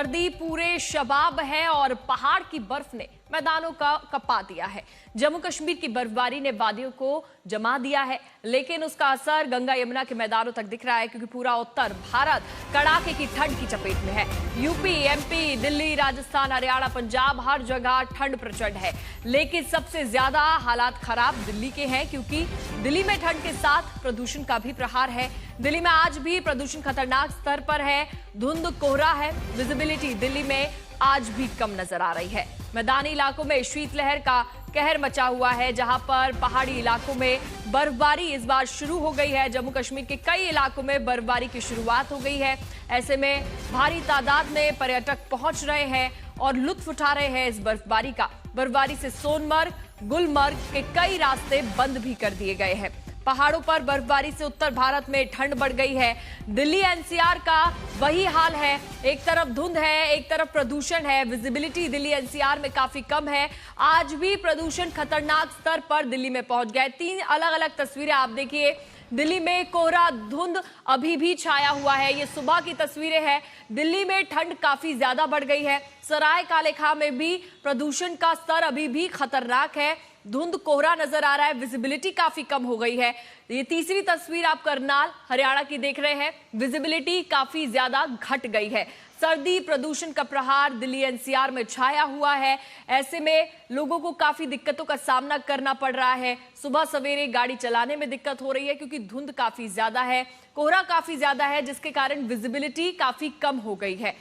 सर्दी पूरे शबाब है और पहाड़ की बर्फ ने मैदानों का कपा दिया है। जम्मू कश्मीर की बर्फबारी ने वादियों को जमा दिया है, लेकिन उसका असर गंगा यमुना के मैदानों तक दिख रहा है, क्योंकि पूरा उत्तर भारत कड़ाके की ठंड की चपेट में है। यूपी, एमपी, दिल्ली, राजस्थान, हरियाणा, पंजाब, हर जगह ठंड प्रचंड है। लेकिन सबसे ज्यादा हालात खराब दिल्ली के हैं, क्योंकि दिल्ली में ठंड के साथ प्रदूषण का भी प्रहार है। दिल्ली में आज भी प्रदूषण खतरनाक स्तर पर है। धुंध, कोहरा है। विजिबिलिटी दिल्ली में आज भी कम नजर आ रही है। मैदानी इलाकों में शीतलहर का कहर मचा हुआ है, जहां पर पहाड़ी इलाकों में बर्फबारी इस बार शुरू हो गई है। जम्मू कश्मीर के कई इलाकों में बर्फबारी की शुरुआत हो गई है। ऐसे में भारी तादाद में पर्यटक पहुंच रहे हैं और लुत्फ उठा रहे हैं इस बर्फबारी का। बर्फबारी से सोनमर्ग, गुलमर्ग के कई रास्ते बंद भी कर दिए गए हैं। पहाड़ों पर बर्फबारी से उत्तर भारत में ठंड बढ़ गई है। दिल्ली एनसीआर का वही हाल है। एक तरफ धुंध है, एक तरफ प्रदूषण है। विजिबिलिटी दिल्ली एनसीआर में काफी कम है। आज भी प्रदूषण खतरनाक स्तर पर दिल्ली में पहुंच गया है। 3 अलग अलग तस्वीरें आप देखिए। दिल्ली में कोहरा, धुंध अभी भी छाया हुआ है। ये सुबह की तस्वीरें हैं। दिल्ली में ठंड काफी ज्यादा बढ़ गई है। सराय काले खां में भी प्रदूषण का स्तर अभी भी खतरनाक है। धुंध, कोहरा नजर आ रहा है। विजिबिलिटी काफी कम हो गई है। ये तीसरी तस्वीर आप करनाल, हरियाणा की देख रहे हैं। विजिबिलिटी काफी ज्यादा घट गई है। सर्दी, प्रदूषण का प्रहार दिल्ली एनसीआर में छाया हुआ है। ऐसे में लोगों को काफी दिक्कतों का सामना करना पड़ रहा है। सुबह सवेरे गाड़ी चलाने में दिक्कत हो रही है, क्योंकि धुंध काफी ज्यादा है, कोहरा काफी ज्यादा है, जिसके कारण विजिबिलिटी काफी कम हो गई है।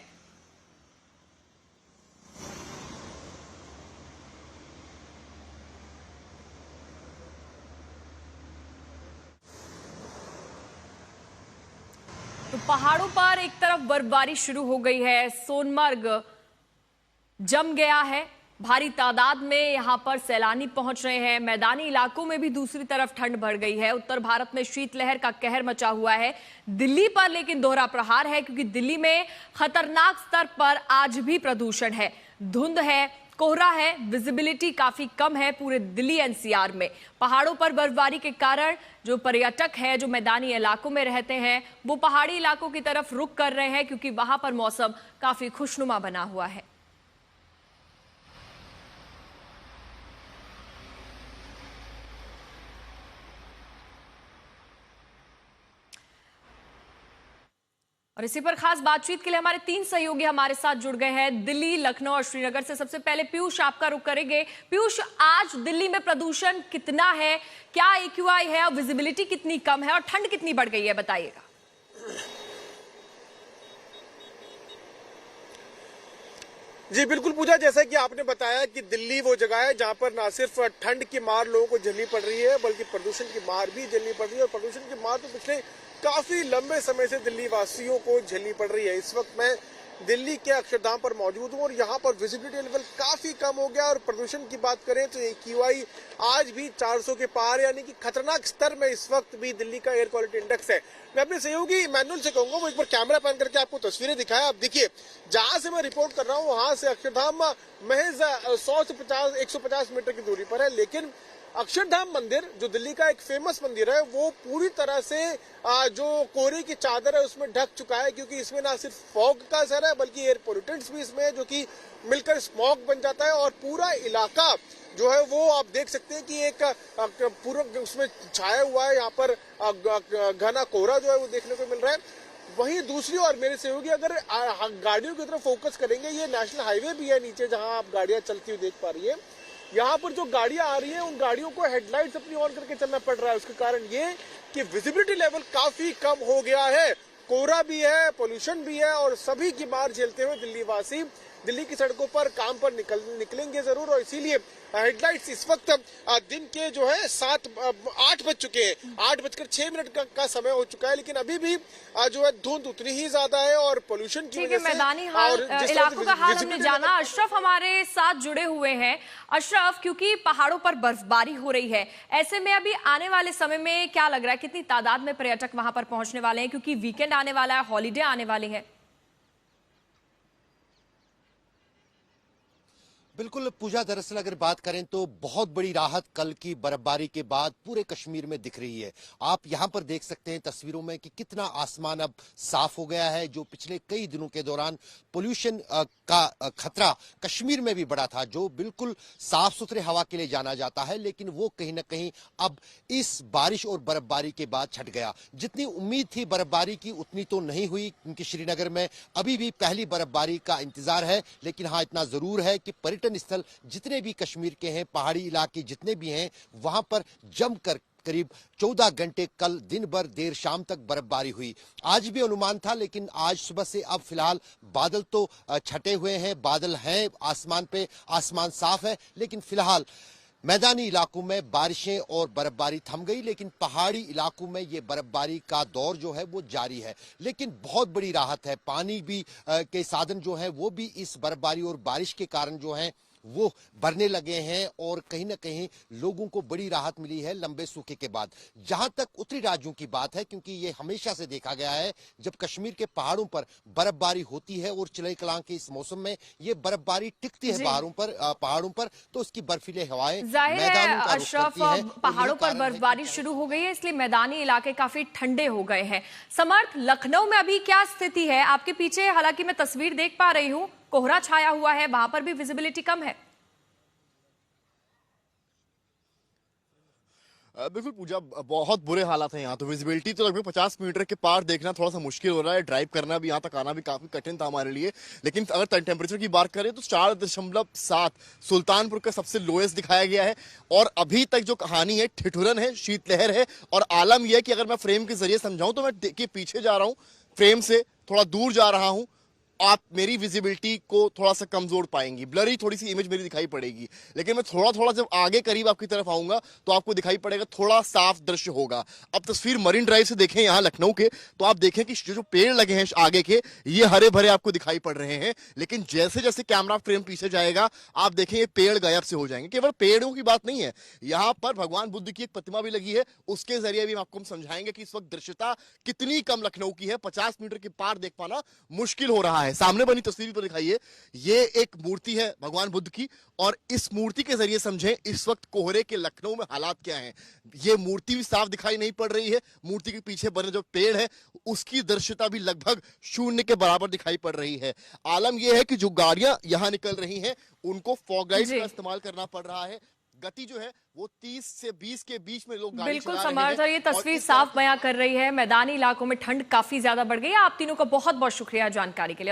तो पहाड़ों पर एक तरफ बर्फबारी शुरू हो गई है। सोनमर्ग जम गया है। भारी तादाद में यहां पर सैलानी पहुंच रहे हैं। मैदानी इलाकों में भी दूसरी तरफ ठंड बढ़ गई है। उत्तर भारत में शीतलहर का कहर मचा हुआ है। दिल्ली पर लेकिन दोहरा प्रहार है, क्योंकि दिल्ली में खतरनाक स्तर पर आज भी प्रदूषण है। धुंध है, कोहरा है, विजिबिलिटी काफी कम है पूरे दिल्ली एनसीआर में। पहाड़ों पर बर्फबारी के कारण जो पर्यटक है, जो मैदानी इलाकों में रहते हैं, वो पहाड़ी इलाकों की तरफ रुख कर रहे हैं, क्योंकि वहां पर मौसम काफी खुशनुमा बना हुआ है। और इसी पर खास बातचीत के लिए हमारे 3 सहयोगी हमारे साथ जुड़ गए हैं, दिल्ली, लखनऊ और श्रीनगर से। सबसे पहले पीयूष, आपका रुख करेंगे। पीयूष, आज दिल्ली में प्रदूषण कितना है, क्या एक्यूआई है और विजिबिलिटी कितनी कम है और ठंड कितनी बढ़ गई है, बताइएगा। जी बिल्कुल पूजा, जैसा कि आपने बताया कि दिल्ली वो जगह है जहां पर ना सिर्फ ठंड की मार लोगों को झेलनी पड़ रही है, बल्कि प्रदूषण की मार भी झेलनी पड़ रही है। और प्रदूषण की मार तो पिछले काफी लंबे समय से दिल्ली वासियों को झेलनी पड़ रही है। इस वक्त मैं दिल्ली के अक्षरधाम पर मौजूद हूं और यहाँ पर विजिबिलिटी लेवल काफी कम हो गया। और प्रदूषण की बात करें तो एक्यूआई आज भी 400 के पार, यानी कि खतरनाक स्तर में इस वक्त भी दिल्ली का एयर क्वालिटी इंडेक्स है। मैं अपने सहयोगी इमैनुअल से कहूंगा वो एक बार कैमरा पैन करके आपको तस्वीरें दिखाएं। आप देखिए, जहां से मैं रिपोर्ट कर रहा हूं वहां से अक्षरधाम महज 100 से 150 मीटर की दूरी पर है, लेकिन अक्षरधाम मंदिर जो दिल्ली का एक फेमस मंदिर है वो पूरी तरह से जो कोहरे की चादर है उसमें ढक चुका है, क्योंकि इसमें ना सिर्फ फॉग का असर है बल्कि एयर पोल्यूटेंट्स भी इसमें है, जो कि मिलकर स्मॉग बन जाता है। और पूरा इलाका जो है वो आप देख सकते हैं कि एक पूरा उसमें छाया हुआ है। यहाँ पर घना कोहरा जो है वो देखने को मिल रहा है। वहीं दूसरी ओर मेरे सहयोगी अगर गाड़ियों की तरफ फोकस करेंगे, ये नेशनल हाईवे भी है नीचे जहां आप गाड़ियां चलती हुई देख पा रही है। यहाँ पर जो गाड़ियां आ रही हैं उन गाड़ियों को हेडलाइट्स अपनी ऑन करके चलना पड़ रहा है। उसके कारण ये कि विजिबिलिटी लेवल काफी कम हो गया है। कोहरा भी है, पोल्यूशन भी है और सभी की मार झेलते हुए दिल्ली वासी दिल्ली की सड़कों पर काम पर निकलेंगे जरूर। और इसीलिए हेडलाइट्स इस वक्त दिन के जो है 8 बज चुके हैं, 8:06 का समय हो चुका है, लेकिन अभी भी जो है धुंध उतनी ही ज्यादा है और पोल्यूशन की वजह से मैदानी इलाकों का हाल हमने जाना। अशरफ हमारे साथ जुड़े हुए हैं। अशरफ, क्योंकि पहाड़ों पर बर्फबारी हो रही है, ऐसे में अभी आने वाले समय में क्या लग रहा है, कितनी तादाद में पर्यटक वहां पर पहुंचने वाले हैं, क्योंकि वीकेंड आने वाला है, हॉलीडे आने वाली है? बिल्कुल पूजा, दरअसल अगर बात करें तो बहुत बड़ी राहत कल की बर्फबारी के बाद पूरे कश्मीर में दिख रही है। आप यहां पर देख सकते हैं तस्वीरों में कि कितना आसमान अब साफ हो गया है। जो पिछले कई दिनों के दौरान पोल्यूशन का खतरा कश्मीर में भी बढ़ा था, जो बिल्कुल साफ सुथरे हवा के लिए जाना जाता है, लेकिन वो कहीं ना कहीं अब इस बारिश और बर्फबारी के बाद छट गया। जितनी उम्मीद थी बर्फबारी की उतनी तो नहीं हुई, क्योंकि श्रीनगर में अभी भी पहली बर्फबारी का इंतजार है। लेकिन हाँ, इतना जरूर है कि पर्यटन स्थल जितने भी कश्मीर के हैं, पहाड़ी इलाके जितने भी हैं, वहां पर जमकर करीब 14 घंटे कल दिन भर देर शाम तक बर्फबारी हुई। आज भी अनुमान था, लेकिन आज सुबह से अब फिलहाल बादल तो छटे हुए हैं, बादल हैं आसमान पे, आसमान साफ है, लेकिन फिलहाल मैदानी इलाकों में बारिशें और बर्फबारी थम गई, लेकिन पहाड़ी इलाकों में ये बर्फबारी का दौर जो है वो जारी है। लेकिन बहुत बड़ी राहत है, पानी भी के साधन जो है वो भी इस बर्फबारी और बारिश के कारण जो है वो भरने लगे हैं, और कहीं ना कहीं लोगों को बड़ी राहत मिली है लंबे सूखे के बाद। जहां तक उत्तरी राज्यों की बात है, क्योंकि ये हमेशा से देखा गया है जब कश्मीर के पहाड़ों पर बर्फबारी होती है और चिलई कलां के इस मौसम में ये बर्फबारी टिकती है पहाड़ों पर तो उसकी बर्फीले हवाएं जाहिर है मैदानों का रुख अशरफ, करती हैं। पहाड़ों पर बर्फबारी शुरू हो गई है, इसलिए मैदानी इलाके काफी ठंडे हो गए हैं। समर्थ, लखनऊ में अभी क्या स्थिति है? आपके पीछे हालांकि मैं तस्वीर देख पा रही हूँ, कोहरा छाया हुआ है, वहां पर भी विजिबिलिटी कम है। बिल्कुल पूजा, बहुत बुरे हालात हैं यहाँ। तो विजिबिलिटी तो लगभग 50 मीटर के पार देखना थोड़ा सा मुश्किल हो रहा है। ड्राइव करना भी, यहाँ तक आना भी काफी कठिन था हमारे लिए। लेकिन अगर टेम्परेचर की बात करें तो 4.7 सुल्तानपुर का सबसे लोएस्ट दिखाया गया है। और अभी तक जो कहानी है, ठिठुरन है, शीतलहर है। और आलम यह है कि अगर मैं फ्रेम के जरिए समझाऊं तो मैं देखिए पीछे जा रहा हूँ, फ्रेम से थोड़ा दूर जा रहा हूँ, आप मेरी विजिबिलिटी को थोड़ा सा कमजोर पाएंगी, ब्लरी थोड़ी सी इमेज मेरी दिखाई पड़ेगी। लेकिन मैं थोड़ा थोड़ा जब आगे करीब आपकी तरफ आऊंगा तो आपको दिखाई पड़ेगा, थोड़ा साफ दृश्य होगा। अब तस्वीर मरीन ड्राइव से देखें यहाँ लखनऊ के, तो आप देखें कि जो पेड़ लगे हैं आगे के, ये हरे भरे आपको दिखाई पड़ रहे हैं। लेकिन जैसे जैसे कैमरा फ्रेम पीछे जाएगा आप देखें ये पेड़ गायब से हो जाएंगे। केवल पेड़ों की बात नहीं है, यहाँ पर भगवान बुद्ध की एक प्रतिमा भी लगी है, उसके जरिए भी आपको हम समझाएंगे कि इस वक्त दृश्यता कितनी कम लखनऊ की है। 50 मीटर के पार देख पाना मुश्किल हो रहा है। सामने बनी तस्वीर पर दिखाइए, ये एक मूर्ति है भगवान बुद्ध की, और इस मूर्ति के जरिए समझें इस वक्त कोहरे के लखनऊ में हालात क्या हैं। ये मूर्ति भी साफ दिखाई नहीं पड़ रही है, मूर्ति के पीछे बने जो पेड़ है उसकी दृश्यता भी लगभग शून्य के बराबर दिखाई पड़ रही है। आलम यह है कि जो गाड़ियां यहां निकल रही हैं उनको फॉग लाइट्स का इस्तेमाल करना पड़ रहा है। गति जो है वो 30 से 20 के बीच में लोग गाड़ी बिल्कुल चला रहे समर्थ, हैं। और ये तस्वीर साफ बयां कर रही है, मैदानी इलाकों में ठंड काफी ज्यादा बढ़ गई है। आप तीनों का बहुत बहुत शुक्रिया जानकारी के लिए।